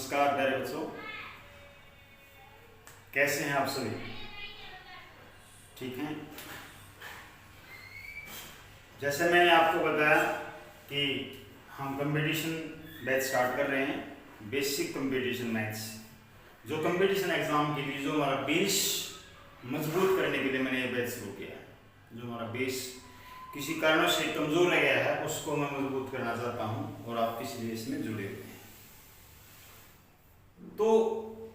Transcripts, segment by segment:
नमस्कार प्यारे बच्चों, कैसे हैं आप सभी? ठीक हैं। जैसे मैंने आपको बताया कि हम कंपटीशन बैच स्टार्ट कर रहे हैं, बेसिक कंपटीशन मैथ्स। जो कंपटीशन एग्जाम के लिए जो हमारा बेस मजबूत करने के लिए मैंने ये बैच शुरू किया है। जो हमारा बेस किसी कारणों से कमजोर रह गया है उसको मैं मजबूत करना चाहता हूं और आप इसलिए इसमें जुड़े हुए हैं। तो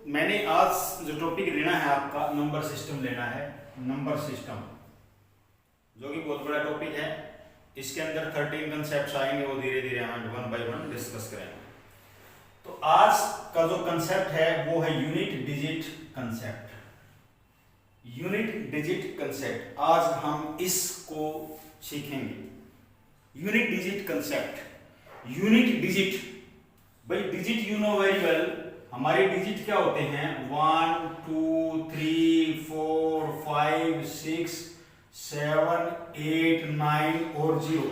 मैंने आज जो टॉपिक लेना है आपका नंबर सिस्टम लेना है। नंबर सिस्टम जो कि बहुत बड़ा टॉपिक है। इसके अंदर 13 कंसेप्ट्स आएंगे, वो धीरे धीरे हम वन बाय वन डिस्कस करेंगे। तो आज का जो कंसेप्ट है वो है unit digit concept. Unit digit concept आज हम इसको सीखेंगे। Unit digit concept. Unit digit, भाई digit you know very well. हमारे डिजिट क्या होते हैं? 1 2 3 4 5 6 7 8 9 और 0।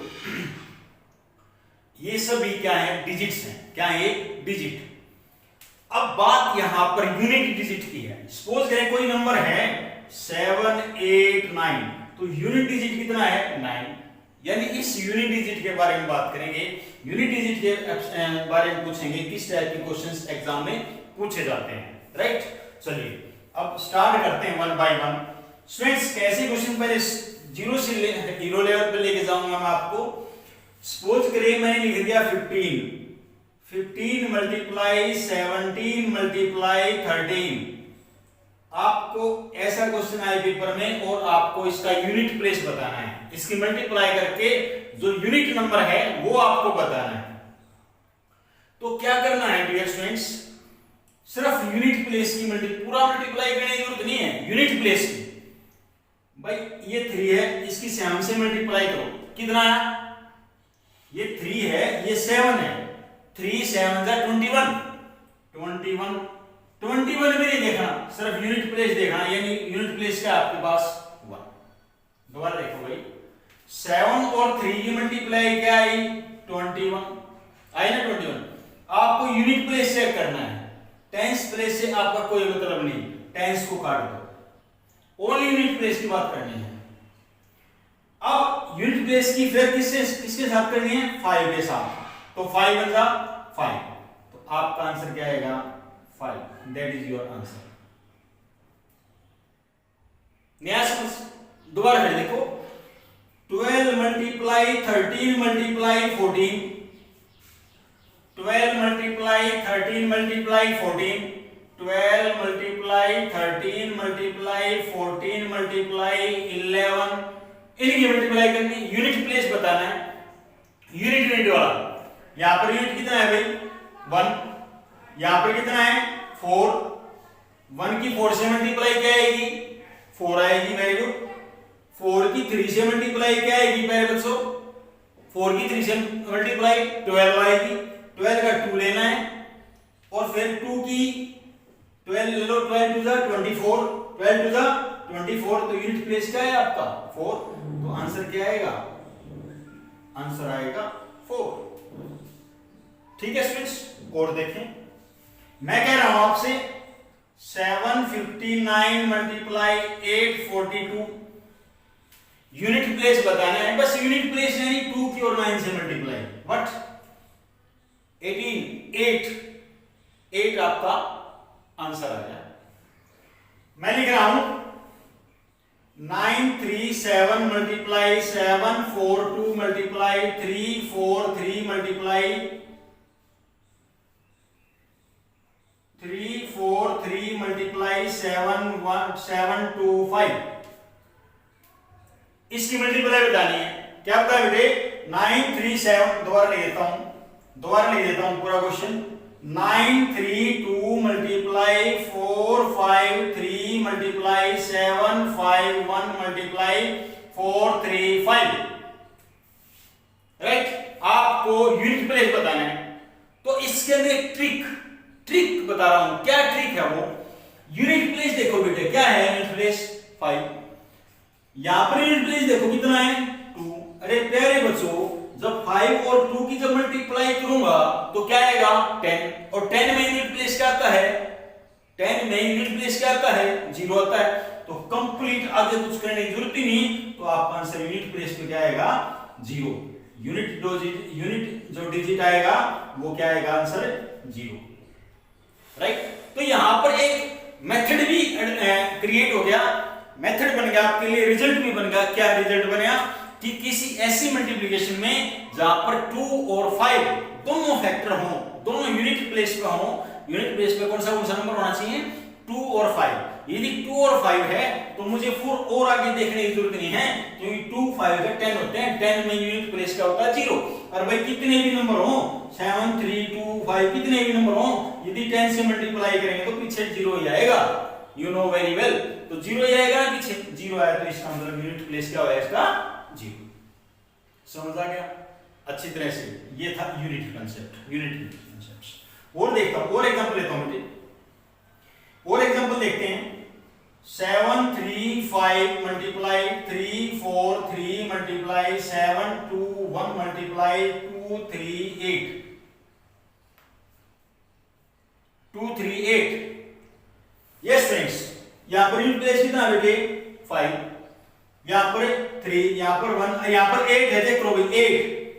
ये सभी क्या है? डिजिट्स हैं। क्या है? डिजिट। अब बात यहां पर यूनिट डिजिट की है। सपोज करें कोई नंबर है 7 8 9, तो यूनिट डिजिट कितना है? 9। यानी इस यूनिट डिजिट के बारे में बात करेंगे। यूनिट डिजिट के बारे में पूछेंगे किस टाइप के क्वेश्चंस एग्जाम में पूछे जाते हैं। राइट, चलिए अब स्टार्ट करते हैं वन बाय वन। स्टूडेंट्स कैसे क्वेश्चन पहले जीरो से हीरो लेवल पे लेके जाऊंगा मैं आपको। सपोज करिए मैंने लिख दिया 15 मल्टीप्लाई 17 मल्टीप्लाई 13। आपको ऐसा क्वेश्चन आए पेपर में और आपको इसका यूनिट प्लेस बताना है। इसकी मल्टीप्लाई करके जो यूनिट नंबर है वो आपको बताना है। तो क्या करना है डियर स्टूडेंट्स? सिर्फ यूनिट प्लेस की पूरा मल्टीप्लाई करने की जरूरत नहीं है। यूनिट प्लेस की, भाई ये 3 है, इसकी 7 से मल्टीप्लाई करो। कितना है? ये 3 है, ये 7 है। 3 7 जा 21। 21 भी नहीं देखना, सिर्फ यूनिट प्लेस देखना। यानी यूनिट प्लेस क्या आपके पास? 1। दोबारा देखो भाई, 7 और 3 की मल्टीप्लाई क्या आई? 21 आई ना। 21 आपको यूनिट प्लेस चेक करना है। टेंस प्लेस से आपका कोई मतलब नहीं, टेंस को काट दो। ओनली यूनिट प्लेस की बात करनी है। अब यूनिट प्लेस की फिर किसके साथ करनी है? 5 के साथ। तो 5 बन जा 5, तो आपका आंसर क्या आएगा? 5। That is your answer. नया समझ? दोबारा फिर देखो, 12 multiply 13 multiply 14। 12 multiply 13 multiply 14। 12 multiply 13 multiply 14 multiply 11। इनकी मल्टीप्लाई करनी, यूनिट प्लेस बताना है। यूनिट वाला यहां पर यूनिट कितना है भाई? 1। यहां पर कितना है? 4। 1 की 4 से मल्टीप्लाई क्या आएगी? 4 आएगी। Very good. 4 की 3 से मल्टीप्लाई क्या आएगी मेरे बच्चों? 4 की 3 से मल्टीप्लाई 12 आएगी। 12 का 2 लेना है और फिर 2 की 12 ले लो। 12 2 जा 24। 12 2 जा 24। तो यूनिट प्लेस क्या है आपका? 4। तो आंसर क्या आएगा? आंसर आएगा 4। ठीक है स्टूडेंट्स, और देखें, मैं कह रहा हूं आपसे 759 मल्टीप्लाई 842। यूनिट प्लेस बताना है। बस यूनिट प्लेस यानी 2 की और 9 से मल्टीप्लाई। व्हाट? 18 8 आपका आंसर आ गया। मैं लिख रहा हूं 937 मल्टीप्लाई 742 मल्टीप्लाई 343 मल्टीप्लाई 343 मल्टीप्लाई 725। इसकी मल्टीप्लाई बतानी है। क्या बता बेटे? 937। दोबारा लिख देता हूं पूरा question. 932 multiply 453 multiply 751 multiply 435। Right, आपको यूनिट प्लेस बताना है। तो इसके अंदर एक ट्रिक बता रहा हूं। क्या ट्रिक है वो? यूनिट प्लेस देखो बेटे, क्या है यूनिट प्लेस? 5। यहां पर यूनिट प्लेस देखो कितना है? 2। अरे प्यारे बच्चों, जब 5 और 2 की जब मल्टीप्लाई करूंगा तो क्या आएगा 10, और 10 में यूनिट प्लेस क्या आता है, 10 में यूनिट प्लेस क्या आता है 0 आता है। तो कंप्लीट आगे कुछ करने की जरूरत ही नहीं, तो आपका आंसर यूनिट प्लेस पे क्या आएगा 0। यूनिट जो डिजिट आएगा वो क्या आएगा आंसर 0, राइट। तो यहां पर एक मेथड भी क्रिएट हो गया, मेथड बन गया आपके लिए, रिजल्ट भी बन गया। क्या रिजल्ट बना कि किसी ऐसी मल्टीप्लिकेशन में जहां पर 2 और 5 दोनों फैक्टर हो, दोनों यूनिट प्लेस पे हो, यूनिट प्लेस पे कौन सा नंबर होना चाहिए 2 और 5। यदि 2 और 5 है तो मुझे 4 और आगे देखने की जरूरत नहीं है, क्योंकि 2 5 का 10 होते हैं, 10 में यूनिट प्लेस क्या होता है 0। और भाई कितने भी नंबर हो 7 3 2 5 कितने भी नंबर हो, यदि 10 से मल्टीप्लाई करेंगे तो पीछे 0 ही आएगा, यू नो वेरी वेल। तो 0 ही आएगा, पीछे 0 आया तो इसका मतलब यूनिट प्लेस क्या होगा इसका 0। समझ आ गया अच्छी तरह से। ये था यूनिट कांसेप्ट, यूनिट कांसेप्ट। और देखता हूं, और एग्जांपल लेता हूं बेटे, और एग्जांपल देखते हैं। 7 3 5 multiply 3 4 3 multiply 7 2 1 multiply 2 3 8 2 3 8। Yes friends, यहां पर यूनिट प्लेस कितना है बेटे 5, यहां पर 3, यहां पर 1, यहां पर 8 है। देख लो भाई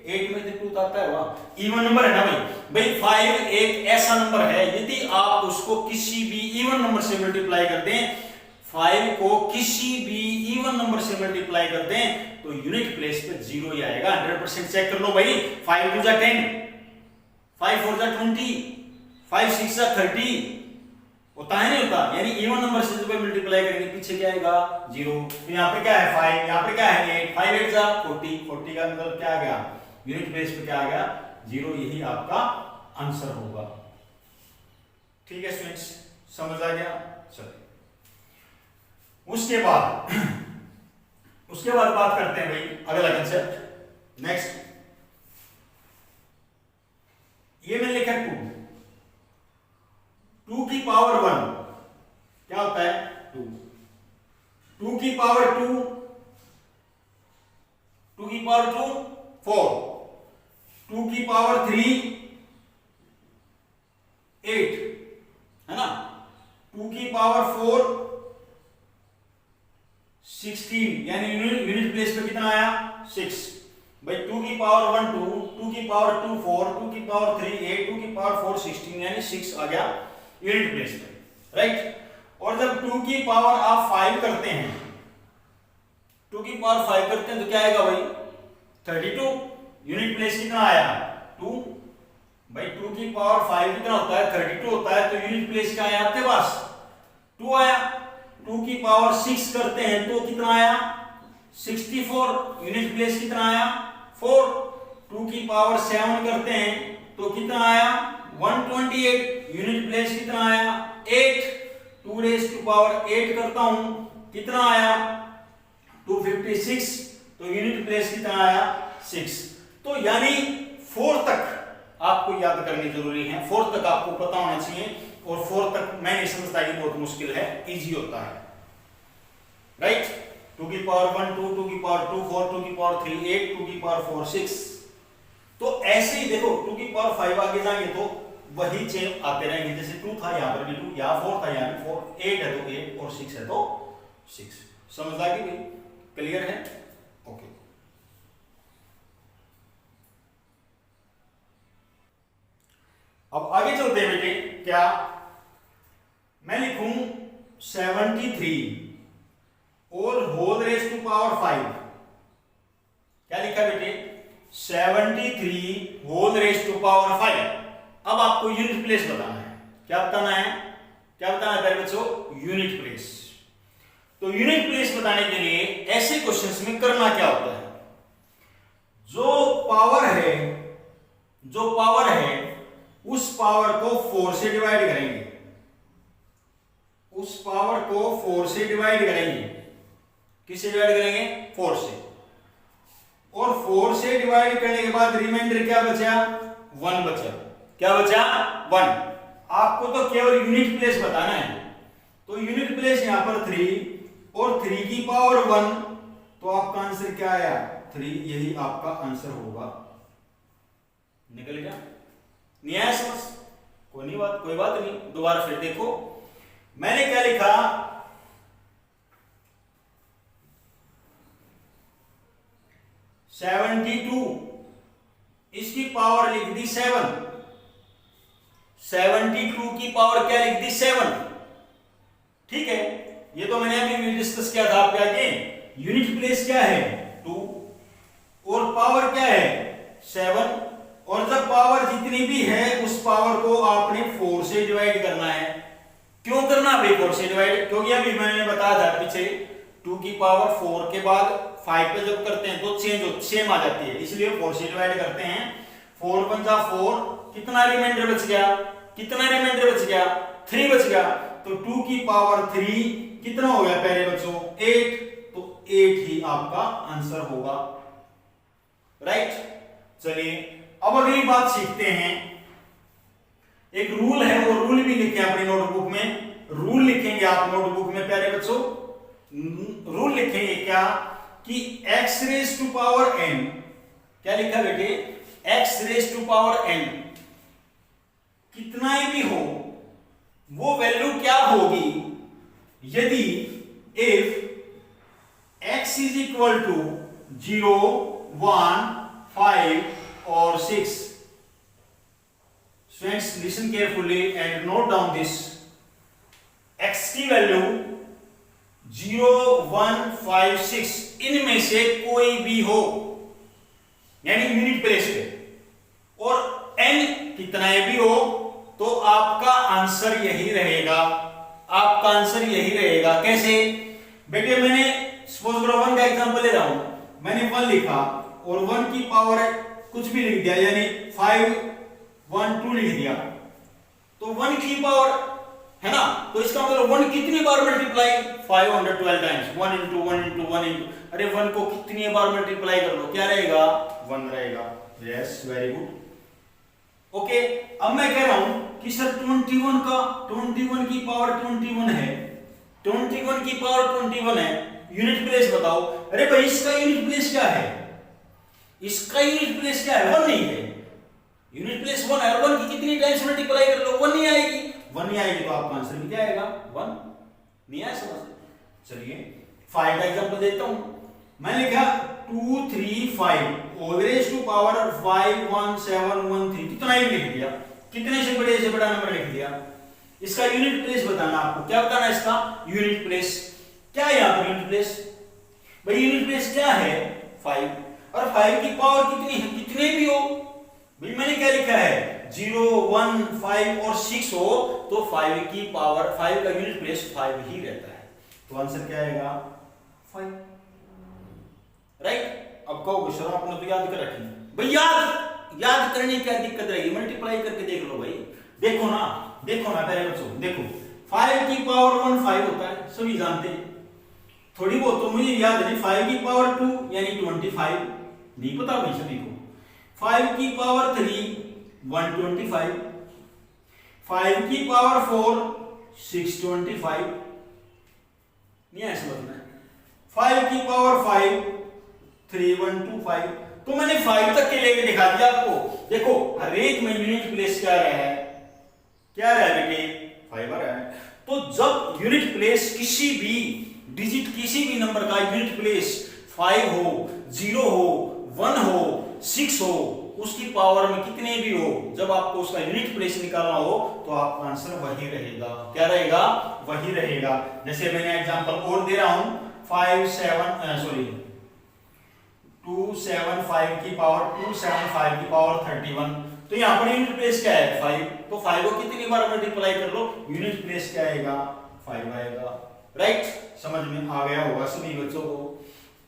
8 में से 2 आता है, वाह इवन नंबर है ना भाई। 5 एक ऐसा नंबर है, यदि आप उसको किसी भी इवन नंबर से मल्टीप्लाई कर दें, 5 को किसी भी इवन नंबर से मल्टीप्लाई कर दें तो यूनिट प्लेस पे 0 ही आएगा। 100% चेक कर लो भाई। 5 2 10, 5 4 20, 5 6 30 होता है नहीं होता, यानी इवन नंबर से जब मल्टीप्लाई करेंगे पीछे क्या आएगा 0। तो यहाँ पे क्या है 5, यहाँ पे क्या है 8, 5 8 जा 40, 40 का मतलब क्या आ गया यूनिट प्लेस पे क्या आ गया 0। यही आपका आंसर होगा। ठीक है स्टूडेंट्स, समझ आ गया। चलिए उसके बाद बात करते हैं भाई अगला कंसेप्ट। नेक्स्ट, ये मैंने लिखा 2 की पावर 1 क्या होता है 2, 2 की पावर 2, 2 की पावर 2 4, 2 की पावर 3 8 है ना, 2 की पावर 4 16, यानी यूनिट प्लेस पे कितना आया 6। भाई 2 की पावर 1 2, 2 की पावर 2 4, 2 की पावर 3 8, 2 की पावर 4 16, यानी 6 आ गया यूनिट प्लेस पे, राइट। और जब 2 की पावर आप 5 करते हैं, 2 की पावर 5 करते हैं तो क्या आएगा भाई 32। यूनिट प्लेस कितना आया 2। भाई 2 की पावर 5 कितना होता है 32 होता है, तो यूनिट प्लेस क्या आया आपके पास 2 आया। 2 की पावर 6 करते हैं तो कितना आया 64, यूनिट प्लेस कितना आया 4। 2 की पावर 7 करते हैं तो कितना आया 128, यूनिट प्लेस कितना आया 8। 2 रेज़ टू पावर 8 करता हूं कितना आया 256, तो यूनिट प्लेस कितना आया 6। तो यानी 4 तक आपको याद करनी जरूरी है, 4 तक आपको पता होना चाहिए। और 4 तक मैं नहीं समझता कि बहुत मुश्किल है, इजी होता है, राइट। 2 की पावर 1 2, 2 की पावर 2 4, 2 की पावर 3 8, 2 की पावर 4 6। तो ऐसे ही देखो 2 की पावर 5 आगे जाएंगे तो वही चेंज आते रहेंगे, जैसे 2 था यहां पर भी 2, यहां 4 था यहां भी 4, 8 है तो 8 और 6 है तो 6। समझ आ गई भाई, क्लियर है, ओके। अब आगे चलते हैं बेटे, क्या मैं लिखूं 73 और होल रेज़ टू पावर 5। क्या लिखा बेटे 73 होल रेज़ टू पावर 5। अब आपको यूनिट प्लेस बताना है। क्या बताना है, क्या बताना है प्यारे बच्चों यूनिट प्लेस। तो यूनिट प्लेस बताने के लिए ऐसे क्वेश्चंस में करना क्या होता है, जो पावर है उस पावर को 4 से डिवाइड करेंगे, उस पावर को 4 से डिवाइड करेंगे। किससे डिवाइड करेंगे 4 से, और 4 से डिवाइड करने के बाद रिमाइंडर क्या बचा 1 बचा। क्या बचा 1। आपको तो केवल यूनिट प्लेस बताना है, तो यूनिट प्लेस यहां पर 3 और 3 की पावर 1, तो आपका आंसर क्या आया 3, यही आपका आंसर होगा निकल गया। नहीं आया समझ? कोई बात नहीं। दोबारा फिर देखो, मैंने क्या लिखा, सेवेंटी टू, इसकी पावर लिख दी 7, 72 की पावर क्या लिख दी 7। ठीक है, ये तो मैंने अभी डिस्कस किया था आपके आगे। यूनिट प्लेस क्या है 2 और पावर क्या है 7, और जब पावर जितनी भी है उस पावर को आपने 4 से डिवाइड करना है। क्यों करना भाई 4 से डिवाइड? क्योंकि अभी मैंने बताया था पीछे 2 की पावर 4 के बाद 5 पे जब करते हैं तो सेम आ जाती है, इसलिए 4 से डिवाइड करते हैं। 4 पंजा 4, कितना रिमाइंडर बच गया? 3 बच गया। तो 2 की पावर 3 कितना हो गया पहले बच्चों? 8। तो 8 ही आपका आंसर होगा। राइट। चलिए अब अगली बात सीखते हैं। एक रूल है, वो रूल भी लिखे अपनी नोटबुक में। रूल लिखेंगे आप नोटबुक में प्यारे बच्चों। रूल लिखेंगे क्या कि x raise to power n, क्या लिखा बेटे? x raise to power n, कितना ही भी हो वो वैल्यू क्या होगी यदि if x is equal to 0, 1, 5 और 6। Students listen carefully and note down this. x की वैल्यू 0, 1, 5, 6 इनमें से कोई भी हो, यानी यूनिट प्लेस पे, और n कितना भी हो, तो आपका आंसर यही रहेगा। आपका आंसर यही रहेगा। कैसे बेटे? मैंने सपोज करो 1 का एग्जांपल ले रहा हूं। मैंने 1 लिखा और 1 की पावर कुछ भी लिख दिया, यानी 5, 1, 2 लिख दिया, तो 1 की पावर है ना, तो इसका मतलब 1 कितनी बार multiply? 512 times. 1 into 1 into 1 into, अरे 1 को कितनी बार मल्टीप्लाई कर लो, क्या रहेगा? 1 रहेगा। Yes, very good. ओके, अब मैं कह रहा हूं कि सर 21 की पावर 21 है, 21 की पावर 21 है, यूनिट प्लेस बताओ। अरे भाई इसका यूनिट प्लेस क्या है? इसका यूनिट प्लेस क्या है? 1 नहीं है। यूनिट प्लेस 1 है, और 1 की कितनी टाइम्स मल्टीप्लाई कर लो? 1 नहीं आएगी। 1 नहीं आएगी तो आपका आंसर भी क्या आएगा? 1। नहीं आया समझ? चलिए 5 का एग्जांपल देता हूं। मैंने लिखा 2, 3, 5 रेज़ टू पावर 5, 1, 7, 1, 3, कितना ही लिख दिया, कितने से बड़ा नंबर लिख दिया। इसका यूनिट प्लेस बताना आपको। क्या बताना है इसका? Unit place. क्या है यहां पर यूनिट प्लेस? भाई यूनिट प्लेस क्या है? 5, और 5 की पावर कितनी है? कितने भी हो भाई, मैंने क्या लिखा है? 0, 1, 5 और 6 हो तो 5 की पावर 5 का यूनिट प्लेस 5 ही रहता है। तो आंसर क्या आएगा? 5। राइट। अब कहोगे सर आपने तो याद कर रखी भाई, याद करने की क्या दिक्कत रहेगी? मल्टीप्लाई करके देख लो भाई। देखो ना पहले बच्चों, देखो 5 की पावर 1 5 होता है, सभी जानते हैं। थोड़ी बहुत तो मुझे याद है। 5 की पावर 2 यानी 25, नहीं पता भाई सभी को। 5 की पावर 3 125, 5 की पावर 4 625, नहीं है समझ में? 5 की पावर 5 3125। तो मैंने 5 तक के लेके दिखा दिया आपको। देखो हर एक में यूनिट प्लेस क्या रहा है? क्या रहा है बेटे? 5 आ रहा है। तो जब यूनिट प्लेस किसी भी डिजिट, किसी भी नंबर का यूनिट प्लेस 5 हो, 0 हो, 1 हो, 6 हो, उसकी पावर में कितने भी हो, जब आपको उसका यूनिट प्लेस निकालना हो तो आपका आंसर वही रहेगा। क्या रहेगा? वही रहेगा। जैसे मैंने एग्जांपल और दे रहा हूं, 275 की पावर 31, तो यहां पर यूनिट प्लेस क्या है? 5। तो 5 को कितनी बार मल्टीप्लाई कर लो, यूनिट प्लेस क्या आएगा? 5 आएगा। राइट। समझ में आ गया होगा सभी बच्चों को।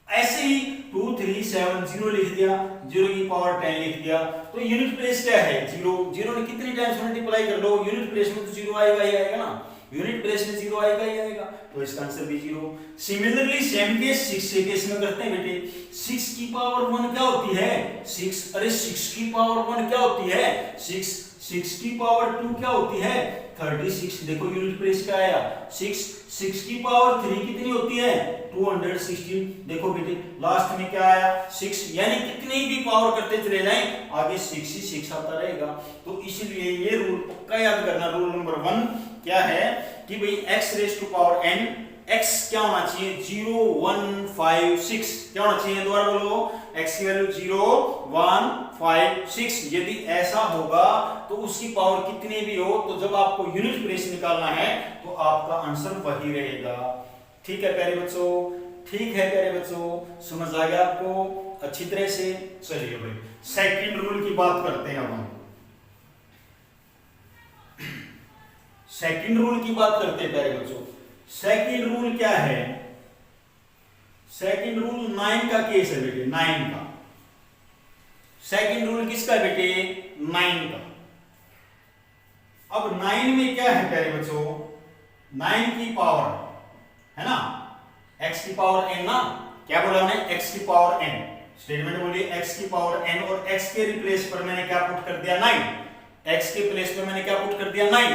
ऐसे ही 2, 3, 7 0 लिख दिया, 0 की पावर 10 लिख दिया, तो यूनिट प्लेस क्या है? 0 ने कितनी टाइम्स मल्टीप्लाई कर लो, यूनिट प्लेस में तो 0 आएगा ही आएगा ना, यूनिट प्लेस में 0 आएगा ही आएगा, तो इसका आंसर भी 0। सिमिलरली सेम केस 6 के केस में करते हैं बेटे। 6 की पावर 1 क्या होती है? 6। अरे 6 की पावर 1 क्या होती है? 6 की पावर 2 क्या होती है? 36। देखो यूनिट प्लेस क्या आया 6, 6 की पावर 3 कितनी होती है 216। देखो बेटे लास्ट में क्या आया 6, यानी कितनी भी पावर करते चले जाएं आगे 6 ही 6 आता रहेगा। तो इसलिए ये रूल पक्का याद करना। रूल नंबर 1 क्या है कि भाई x raise to power n, x क्या होना चाहिए 0 1 5 6। क्या होना चाहिए दोबारा बोलो, x की वैल्यू 0 1 5 6। यदि ऐसा होगा तो उसकी पावर कितनी भी हो, तो जब आपको यूनिट प्लेस निकालना है तो आपका आंसर वही रहेगा। ठीक है प्यारे बच्चों, ठीक है प्यारे बच्चों, समझ आ गया आपको अच्छी तरह से। चलिए भाई सेकंड रूल की बात करते हैं। अब हम सेकंड रूल की बात करते हैं प्यारे बच्चों। सेकंड रूल क्या है, सेकंड रूल 9 का केस है बेटे, 9 का। सेकंड रूल किसका बेटे 9 का। अब 9 में क्या है प्यारे बच्चों, 9 की पावर है ना x की पावर n ना, क्या बोला हमने x की पावर n। स्टेटमेंट बोलिए x की पावर n और x के रिप्लेस पर मैंने क्या पुट कर दिया 9। x के प्लेस पर मैंने क्या पुट कर दिया 9।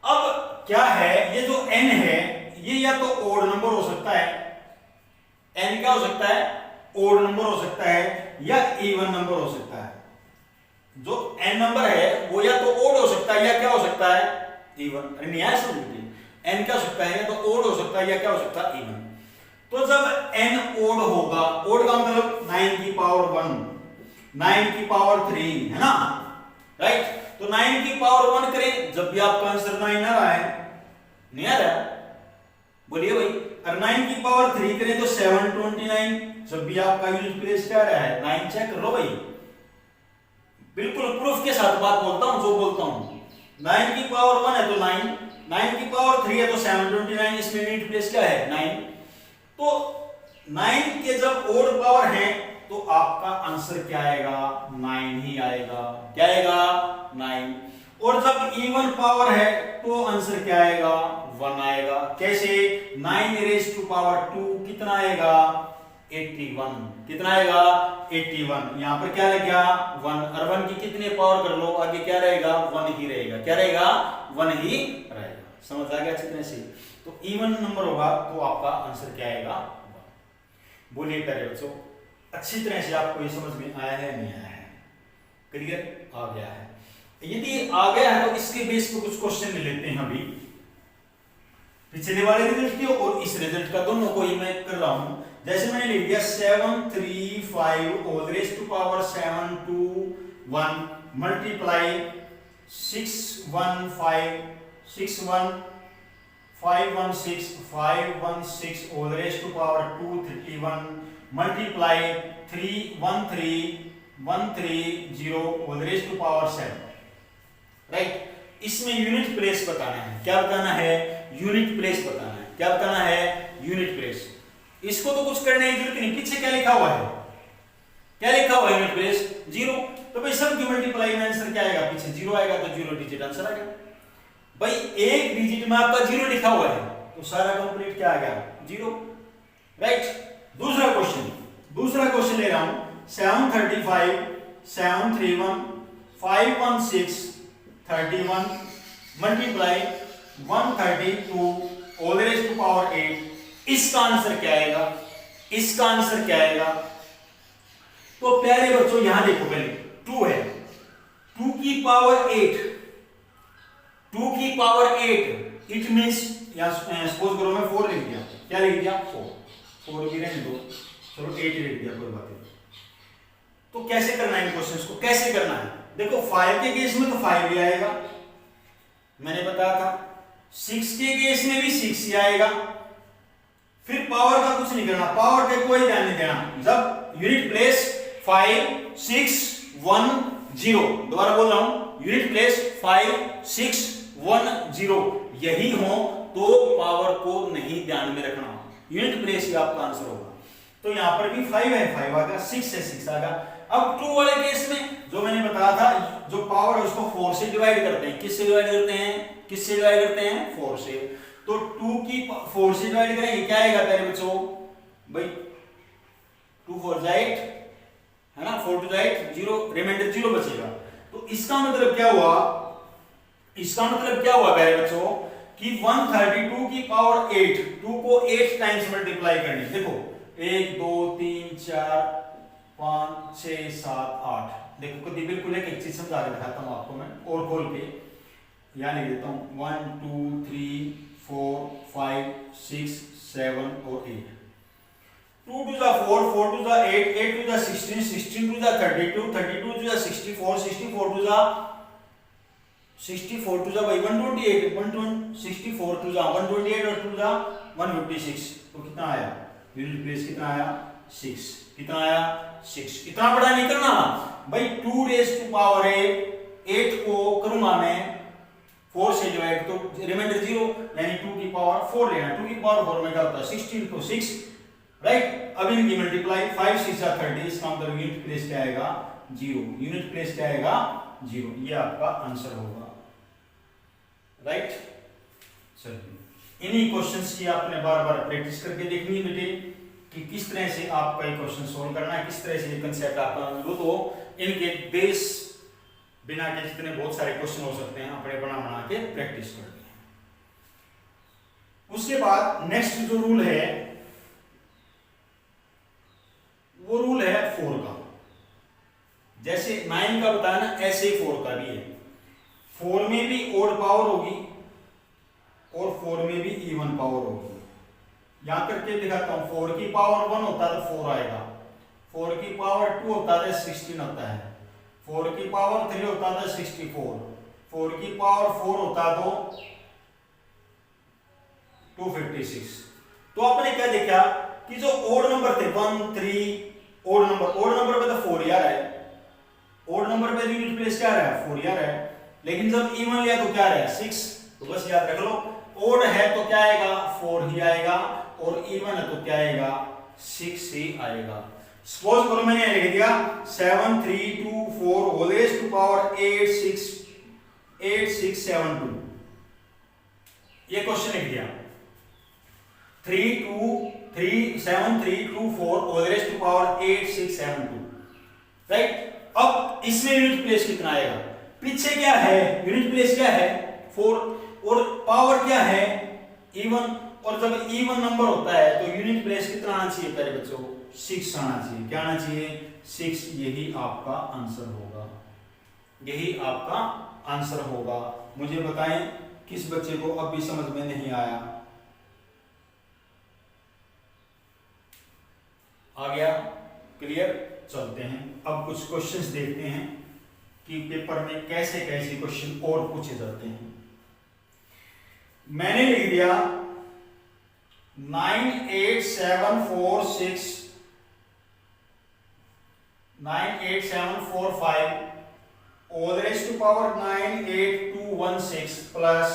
अब क्या है ये जो n है ये या तो ओड नंबर हो सकता है, n क्या हो सकता है ओड नंबर हो सकता है या इवन नंबर हो सकता है। जो n नंबर है वो या तो ओड हो सकता है या क्या हो सकता है इवन। अरे नहीं आया समझ n क्या हो सकता है या तो ओड हो सकता है या क्या हो सकता है इवन। तो जब n ओड होगा, ओड का मतलब 9 की पावर 1 9 की पावर 3 है ना, राइट। तो 9 की पावर 1 करें जब भी आपका आंसर 9 आ रहा है, नहीं आ रहा बोलिए भाई। और 9 की पावर 3 करें तो 729, जब भी आपका यूनिट प्लेस क्या रहा है 9। चेक कर लो भाई, बिल्कुल प्रूफ के साथ बात बोलता हूं जो बोलता हूं। 9 की पावर 1 है तो 9, 9 की पावर 3 है तो 729, इसमें यूनिट प्लेस क्या है 9। तो 9 के जब ओड पावर है तो आपका आंसर क्या आएगा 9 ही आएगा। क्या आएगा 9। और जब इवन पावर है तो आंसर क्या आएगा 1 आएगा। कैसे 9 रेज टू पावर 2 कितना आएगा 81। कितना आएगा 81। यहां पर क्या लग गया 1 और 1 की कितने पावर कर लो आगे क्या रहेगा 1 ही रहेगा। क्या रहेगा 1 ही रहेगा। समझ आ गया अच्छी तरह से। तो इवन नंबर होगा तो आपका आंसर क्या आएगा 1। बोलिए प्यारे बच्चों अच्छी तरह से आपको ये समझ में आया है नहीं आया है, क्लियर आ गया है। यदि आ गया है तो इसके बेस पे कुछ क्वेश्चन ले लेते हैं अभी, पिछले वाले रिजल्ट के और इस रिजल्ट का, दोनों को ही मैं कर रहा हूं। जैसे मैंने लिख दिया 735 whole raise to power 721 multiply 516 whole raise to power 231 multiply 130 whole raise to power 7, right. इसमें यूनिट प्लेस बताना है। क्या बताना है यूनिट प्लेस बताना है। क्या बताना है यूनिट प्लेस। इसको तो कुछ करने की जरूरत नहीं, पीछे क्या लिखा हुआ है, क्या लिखा हुआ है यूनिट प्लेस 0। तो भाई सब की मल्टीप्लाई में आंसर क्या आएगा पीछे 0 आएगा तो 0 डिजिट आंसर आ गया। भाई एक डिजिट में आपका 0 लिखा हुआ है तो सारा कंप्लीट क्या आ गया 0, राइट। दूसरा क्वेश्चन ले रहा हूं 735 731 516 31 multiply 132 whole raise to power 8। इसका आंसर क्या आएगा, इसका आंसर क्या आएगा। तो प्यारे बच्चों यहां देखो पहले 2 है, 2 की पावर 8, 2 की पावर 8 इट मींस सपोज करो मैं 4 लिख दिया। क्या लिख दिया 4 भी रहने दो, चलो 8 लिख दिया कोई बात नहीं। तो कैसे करना है इन क्वेश्चंस को, कैसे करना है देखो 5 के केस में तो 5 ही आएगा, मैंने बताया था। 6 के केस में भी 6 ही आएगा। फिर पावर का कुछ नहीं करना, पावर का कोई ध्यान नहीं देना। जब यूनिट प्लेस 5 6 1 0, दोबारा बोल रहा हूं यूनिट प्लेस 5 6 1 0 यही हो तो पावर को नहीं ध्यान में रखना, यूनिट प्लेस ही आपका आंसर होगा। तो यहां पर भी 5 है 5 आ गया, 6 है 6 आ गया। अब 2 वाले केस में जो मैंने बताया था जो पावर है उसको 4 से डिवाइड करते हैं। किससे डिवाइड करते हैं, किससे डिवाइड करते हैं 4 से। तो 2 की 4 से डिवाइड करेंगे क्या आएगा प्यारे बच्चों भाई 2 4 8 है ना, 4 2 8 0 रिमाइंडर 0 बचेगा। तो इसका मतलब क्या हुआ इसका मतलब क्या हुआ प्यारे बच्चों कि 132 की पावर 8, 2 को 8 टाइम्स मल्टीप्लाई करनी। देखो 1 2 3 4 5 6 7 8। देखो कभी बिल्कुल एक चीज समझा के दिखाता हूं आपको मैं और खोल के यहाँ लिख देता हूँ 1 2 3 4 5 6 7 और 8। 2 to the 4, 4 to the 8, 8 to the 16, 16 to the 32, 32 to the 64, 64 to the 64 to the by 128, 164 to the 128 और to the 156। तो कितना आया यूनिट प्लेस कितना आया 6। कितना आया 6। इतना बड़ा नहीं करना भाई, 2 रेज़ टू पावर 8 को करूंगा मैं 4 से डिवाइड तो रिमाइंडर 0 यानी 2 की पावर 4 लेना। 2 की पावर 4 में क्या होता है 16 तो 6 राइट। अब इनकी मल्टीप्लाई 5 6 30, इसका मतलब यूनिट प्लेस क्या आएगा 0। यूनिट प्लेस क्या आएगा 0। ये आपका आंसर होगा राइट। चलिए इन्हीं क्वेश्चंस की आपने बार बार प्रैक्टिस करके देखनी है बेटे कि किस तरह से आपका ये क्वेश्चन सोल्व करना है, किस तरह से ये कंसेप्ट आपका अनुभूत हो। इनके बेस बिना के जितने बहुत सारे क्वेश्चन हो सकते हैं अपने बना के प्रैक्टिस करते हैं। उसके बाद नेक्स्ट जो रूल है वो रूल है 4 का। जैसे 9 का बताया ना ऐसे 4 का भी है। 4 में भी ओड पावर होगी और 4 में भी इवन पावर होगी। यहां करके दिखाता हूं 4 की पावर 1 होता तो 4 आएगा, 4 की पावर 2 होता तो 16 होता है, 4 की पावर 3 होता तो 64, 4 की पावर 4 होता तो 256। तो आपने क्या देखा कि जो ओड नंबर थे 1 3 ओड नंबर पे तो 4 ही आ रहा है, ओड नंबर पे यूनिट प्लेस क्या आ रहा है 4 ही आ रहा है। लेकिन जब इवन लिया तो क्या आ रहा है 6। तो बस याद रख लो ओड है तो क्या आएगा 4 ही आएगा और इवन है तो क्या आएगा 6 ही आएगा। सपोज करो मैंने लिख दिया 7 3 2 4 होल रेज़ टू पावर 8 6 7 2। ये क्वेश्चन लिख दिया 7 3 2 4 whole raise to power 8 6 7 2 right. अब इसमें यूनिट प्लेस कितना आएगा, पीछे क्या है यूनिट प्लेस क्या है 4 और पावर क्या है इवन। और जब इवन नंबर होता है तो यूनिट प्लेस कितना आना चाहिए प्यारे बच्चों 6 आना चाहिए। क्या आना चाहिए 6। यही आपका आंसर होगा, यही आपका आंसर होगा। मुझे बताएं किस बच्चे को अब भी समझ में नहीं आया। आ गया क्लियर। चलते हैं अब कुछ क्वेश्चंस देखते हैं कि पेपर में कैसे कैसे क्वेश्चन और पूछे जाते हैं। मैंने लिख दिया 98745 all raised to power 98216 plus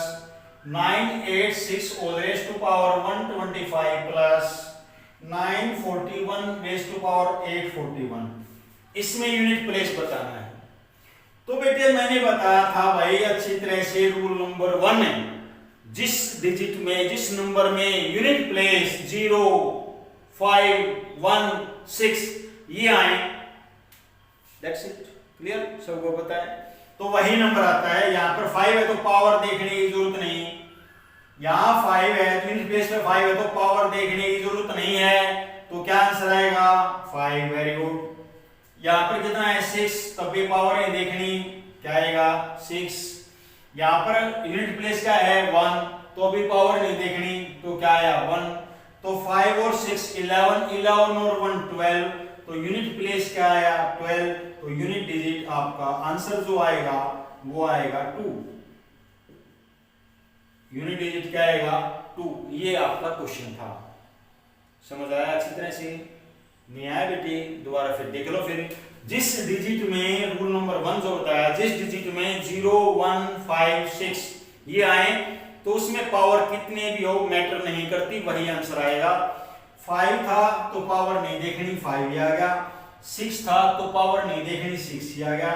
986 all raised to power 125 plus 941 raised to power 841। इसमें यूनिट प्लेस बताना है। तो बेटे मैंने बताया था भाई अच्छी तरह से रूल नंबर 1 है, जिस डिजिट में जिस नंबर में यूनिट प्लेस 0 5 1 6 ये आए दैट्स इट। क्लियर सबको पता है तो वही नंबर आता है। यहां पर 5 है तो पावर देखने की जरूरत नहीं, यहां 5 है तो यूनिट प्लेस में 5 है तो पावर देखने की जरूरत नहीं है। तो क्या आंसर आएगा 5। Very good. यहां पर कितना है 6 तब भी पावर है देखनी, क्या आएगा 6। यहां पर यूनिट प्लेस क्या है 1 तो भी पावर नहीं देखनी तो क्या आया 1। तो 5 और 6 11 और 1 12 तो यूनिट प्लेस क्या आया 12। तो यूनिट डिजिट आपका आंसर जो आएगा वो आएगा 2। यूनिट डिजिट क्या आएगा 2। ये आपका क्वेश्चन था। समझ आया अच्छी तरह से? नहीं आया बेटी दोबारा फिर देख लो। फिर जिस डिजिट में रूल नंबर 1 जो बताया जिस डिजिट में 0 1 5 6 ये आए तो उसमें पावर कितने भी हो मैटर नहीं करती, वही आंसर आएगा। 5 था तो पावर नहीं देखनी 5 ही आ गया, 6 था तो पावर नहीं देखनी 6 ही आ गया,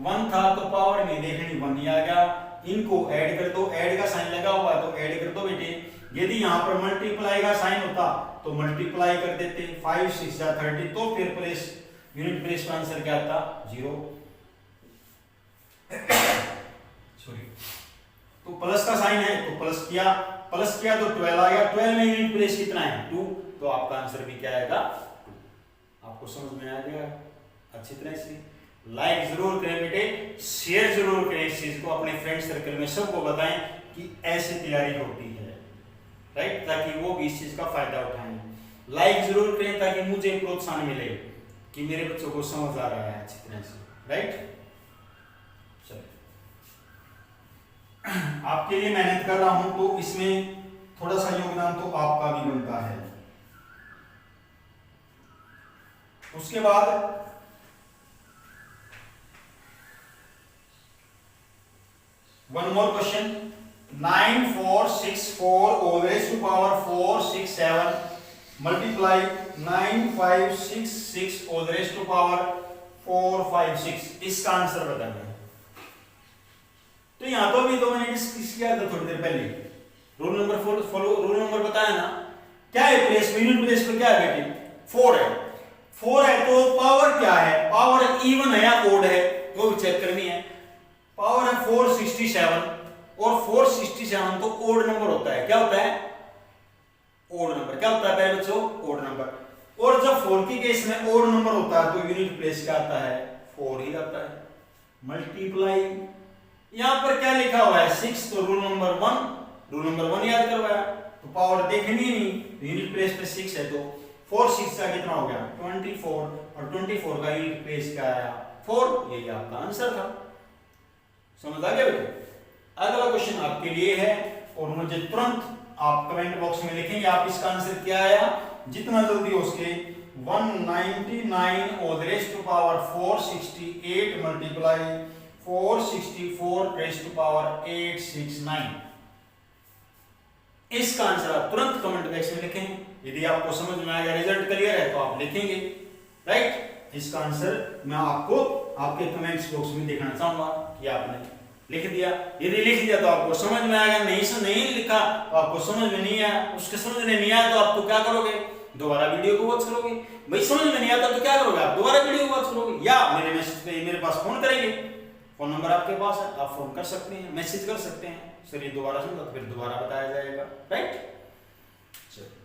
1 था तो पावर नहीं देखनी 1 ही आ गया। इनको ऐड कर दो, ऐड का साइन लगा हुआ है तो ऐड कर दो बेटे। यदि यहां पर मल्टीप्लाई का साइन होता तो मल्टीप्लाई कर देते 5 6 या 30 तो फिर प्लेस यूनिट प्लेस का आंसर क्या आता 0। सॉरी तो प्लस का साइन है तो प्लस किया तो 12 आ गया। 12 में यूनिट प्लेस कितना है 2, तो आपका आंसर भी क्या आएगा 2। आपको समझ में आ गया अच्छी तरह से। लाइक जरूर करें बेटे, शेयर जरूर करें इस चीज को अपने फ्रेंड सर्कल में सबको बताएं कि ऐसी तैयारी होती है, राइट, ताकि वो भी इस चीज का फायदा उठाएं। लाइक जरूर करें ताकि मुझे प्रोत्साहन मिले कि मेरे बच्चों को समझ आ रहा है अच्छी तरह से, राइट। आपके लिए मेहनत कर रहा हूं तो इसमें थोड़ा सा योगदान तो आपका भी बनता है। उसके बाद one more question, 9 4 6 4 all raised to power 4 6 7 multiply 9 5 6 6 all raised to power 4 5 6, इसका आंसर बताना है। तो यहां तो भी तो मैंने डिस्कस किया था थोड़ी देर पहले, rule number follow, rule number बताया ना, क्या है प्लेस में, यूनिट प्लेस पे क्या है बेटे 4 है। 4 है तो पावर क्या है, पावर इवन है या ओड है वो भी चेक करनी है। पावर है 467 और 467 तो ओड नंबर होता है, क्या होता है ओड नंबर, क्या होता है पहले बच्चों ओड नंबर। और जब 4 की केस में ओड नंबर होता है तो यूनिट प्लेस क्या आता है 4 ही आता है। मल्टीप्लाई, यहां पर क्या लिखा हुआ है 6, तो रूल नंबर 1 याद करवाया, तो पावर देखनी नहीं, यूनिट प्लेस पे 6 है तो 4 6 का कितना हो गया 24, और 24 का यूनिट प्लेस क्या आया 4, यही आपका आंसर था। समझ आ गया बेटे। अगला क्वेश्चन आपके लिए है और मुझे तुरंत आप कमेंट बॉक्स में लिखेंगे आप इसका आंसर क्या आया, जितना जल्दी हो सके। 199 और raise to power 468 multiply 464 raise to power 869, इसका आंसर आप तुरंत कमेंट बॉक्स में लिखें। यदि आपको समझ में आएगा, रिजल्ट क्लियर है तो आप लिखेंगे, राइट। इसका आंसर मैं आपको आपके कमेंट्स बॉक्स में देखना चाहूंगा कि आपने लिख दिया। यदि लिख दिया तो आपको समझ में आएगा, नहीं लिखा तो आपको समझ में नहीं आया, उसके समझ में नहीं आया तो आप तो क्या करोगे, दोबारा वीडियो को वॉच करोगे। भाई समझ में नहीं आता तो क्या करोगे, आप दोबारा वीडियो को वॉच करोगे या मेरे मैसेज पे मेरे पास फोन करेंगे, फोन नंबर आपके पास है, आप फोन कर सकते हैं, मैसेज कर सकते हैं, सर ये दोबारा समझा तो फिर दोबारा बताया जाएगा, राइट। चलिए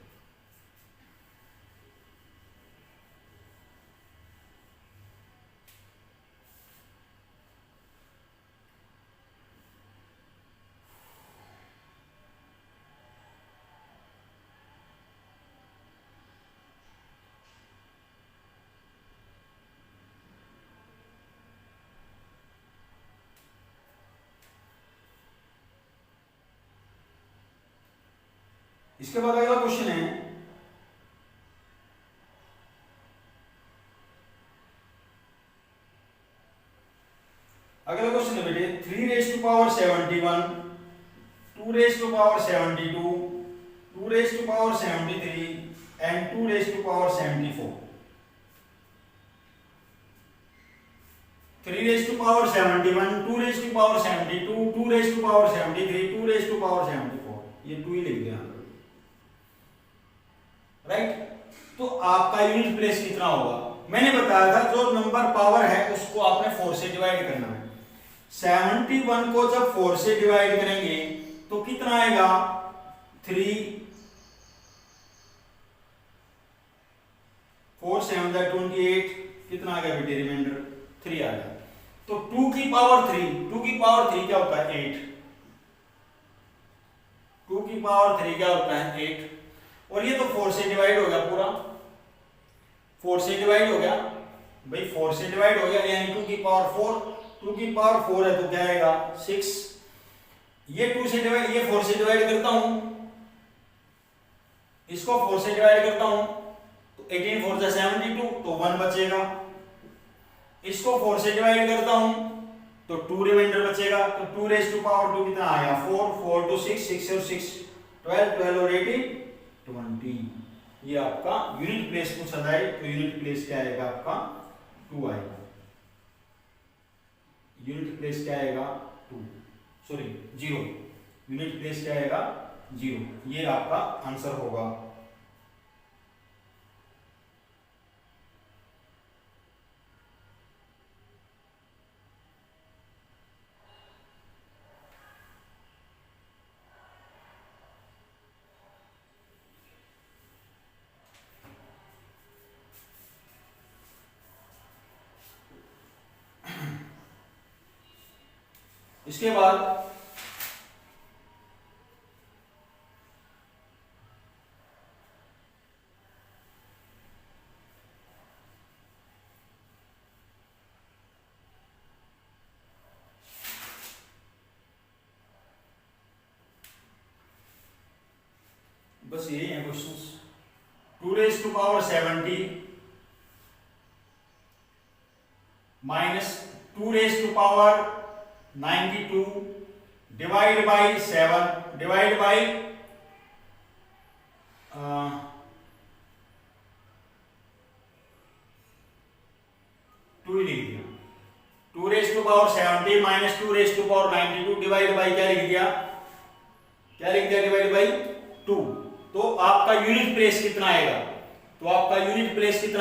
इसके बाद अगला क्वेश्चन है, अगला क्वेश्चन है बेटे 3 raise to power 71, 2 raise to power 72, 2 raise to power 73 and 2 raise to power 74। 3 raise to power 71, 2 raise to power 72, 2 raise to power 73, 2 raise to power 74, ये 2 ही लिख दिया, राइट। तो आपका यूनिट प्लेस कितना होगा, मैंने बताया था जो नंबर पावर है उसको आपने 4 से डिवाइड करना है। 71 को जब 4 से डिवाइड करेंगे तो कितना आएगा 3, 4 7 28, कितना आ गया बेटे रिमाइंडर 3 आ गया। तो 2 की पावर 3 क्या होता है 8, 2 की पावर 3 क्या होता है 8, और ये तो 4 से डिवाइड हो गया, पूरा 4 से डिवाइड हो गया भाई, 4 से डिवाइड हो गया यानी 2 की पावर 4, 2 की पावर 4 है तो क्या आएगा 6, ये 2 से डिवाइड, ये 4 से डिवाइड करता हूं, इसको 4 से डिवाइड करता हूं तो 18 4 जा 72, तो 1 बचेगा। इसको 4 से डिवाइड करता हूं तो 2 रिमाइंडर बचेगा, तो 2 रेज़ टू पावर 2 कितना आया 4, 4 to 6, 6 और 6 12, 12 और 18 20। ये आपका यूनिट प्लेस पूछा जाए तो यूनिट प्लेस क्या आएगा आपका 2 आएगा, यूनिट प्लेस क्या आएगा 2, सॉरी 0, यूनिट प्लेस क्या आएगा 0, ये आपका आंसर होगा। इसके बाद बस यही है questions. 2⁻70 minus 2⁻92 divide by 7 divide by 2 लिख दिया। 2⁻70 माइनस 2⁻92 डिवाइड बाई क्या लिख दिया, डिवाइड बाई 2। तो आपका यूनिट प्लेस कितना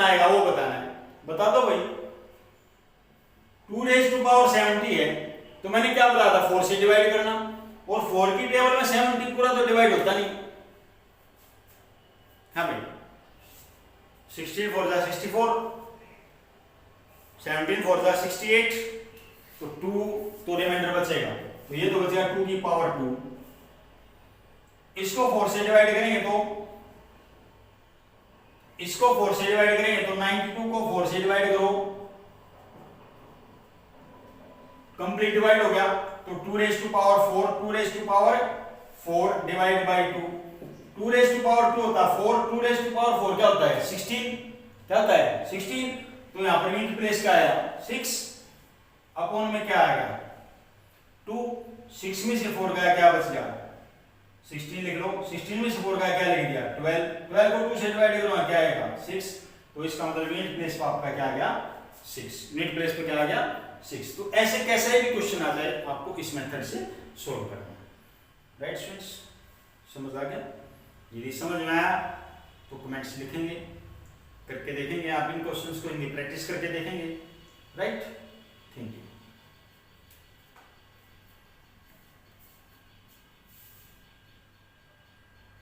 आएगा, वो बताना है। बता दो भाई। 2⁻70 है तो मैंने क्या बताया था, 4 से डिवाइड करना, और 4 की टेबल में 70 पूरा तो डिवाइड होता नहीं। हाँ भाई, 16 4 जा 64, 17 4 जा 68, तो 2 तो रिमाइंडर बचेगा, तो ये तो बचेगा 2 की पावर 2। इसको 4 से डिवाइड करेंगे तो 92 को 4 से डिवाइड करो, कंप्लीट डिवाइड हो गया। तो 2⁻4 डिवाइड बाई 2, 2⁻2 होता है 4, 2⁻4 क्या होता है 16, क्या होता है 16। तो यहां पर यूनिट प्लेस क्या आया 6, अपॉन में क्या आएगा 2, 6 में से 4 गया, क्या बच गया 16 लिख लो। 16 में से 4 गया, क्या लिख दिया 12, 12 को 2 से डिवाइड करो, क्या आएगा 6। तो इसका मतलब यूनिट प्लेस पर आपका क्या आ गया 6, यूनिट प्लेस पे क्या आ गया 6। तो ऐसे कैसे भी क्वेश्चन आ जाए आपको इस मेथड से सोल्व करना है। राइट स्टूडेंट्स, समझ आ गया? यदि समझ में आया तो कमेंट्स लिखेंगे, करके देखेंगे आप इन क्वेश्चंस को, इनकी प्रैक्टिस करके देखेंगे।